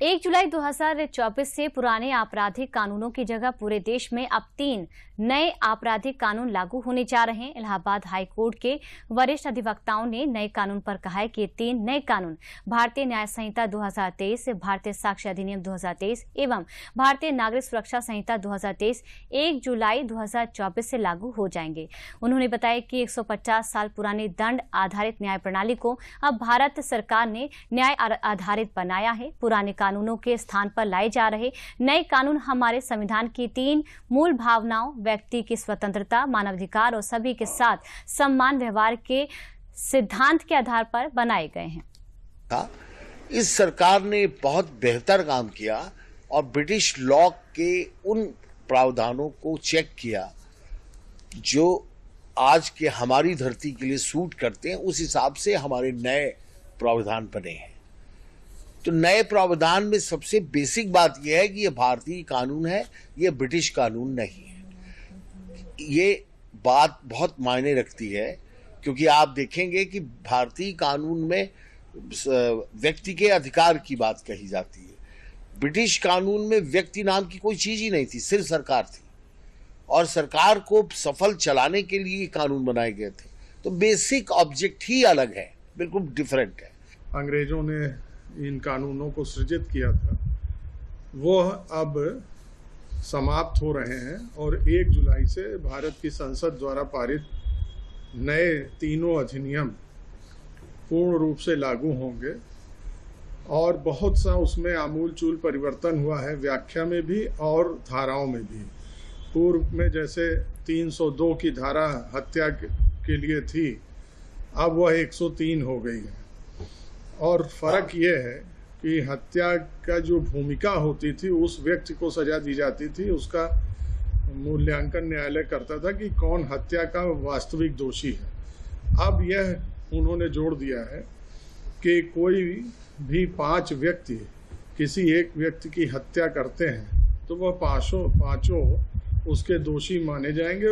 1 जुलाई 2024 से पुराने आपराधिक कानूनों की जगह पूरे देश में अब 3 नए आपराधिक कानून लागू होने जा रहे हैं। इलाहाबाद हाई कोर्ट के वरिष्ठ अधिवक्ताओं ने नए कानून पर कहा है कि ये 3 नए कानून भारतीय न्याय संहिता 2023, भारतीय साक्ष्य अधिनियम 2023 एवं भारतीय नागरिक सुरक्षा संहिता 2023 1 जुलाई 2024 से लागू हो जाएंगे। उन्होंने बताया कि 150 साल पुरानी दंड आधारित न्याय प्रणाली को अब भारत सरकार ने न्याय आधारित बनाया है। पुराने कानूनों के स्थान पर लाए जा रहे नए कानून हमारे संविधान की 3 मूल भावनाओं, व्यक्ति की स्वतंत्रता, मानवाधिकार और सभी के साथ सम्मान व्यवहार के सिद्धांत के आधार पर बनाए गए हैं। इस सरकार ने बहुत बेहतर काम किया और ब्रिटिश लॉ के उन प्रावधानों को चेक किया जो आज के हमारी धरती के लिए सूट करते हैं। उस हिसाब से हमारे नए प्रावधान बने हैं। तो नए प्रावधान में सबसे बेसिक बात यह है कि यह भारतीय कानून है, यह ब्रिटिश कानून नहीं है। ये बात बहुत मायने रखती है क्योंकि आप देखेंगे कि भारतीय कानून में व्यक्ति के अधिकार की बात कही जाती है। ब्रिटिश कानून में व्यक्ति नाम की कोई चीज ही नहीं थी, सिर्फ सरकार थी और सरकार को सफल चलाने के लिए कानून बनाए गए थे। तो बेसिक ऑब्जेक्ट ही अलग है, बिल्कुल डिफरेंट है। अंग्रेजों ने इन कानूनों को सृजित किया था, वो अब समाप्त हो रहे हैं और 1 जुलाई से भारत की संसद द्वारा पारित नए तीनों अधिनियम पूर्ण रूप से लागू होंगे और बहुत सा उसमें आमूलचूल परिवर्तन हुआ है, व्याख्या में भी और धाराओं में भी। पूर्व में जैसे 302 की धारा हत्या के लिए थी, अब वह 103 हो गई है। और फर्क ये है कि हत्या का जो भूमिका होती थी, उस व्यक्ति को सजा दी जाती थी, उसका मूल्यांकन न्यायालय करता था कि कौन हत्या का वास्तविक दोषी है। अब यह उन्होंने जोड़ दिया है कि कोई भी 5 व्यक्ति किसी एक व्यक्ति की हत्या करते हैं तो वह पांचों उसके दोषी माने जाएंगे।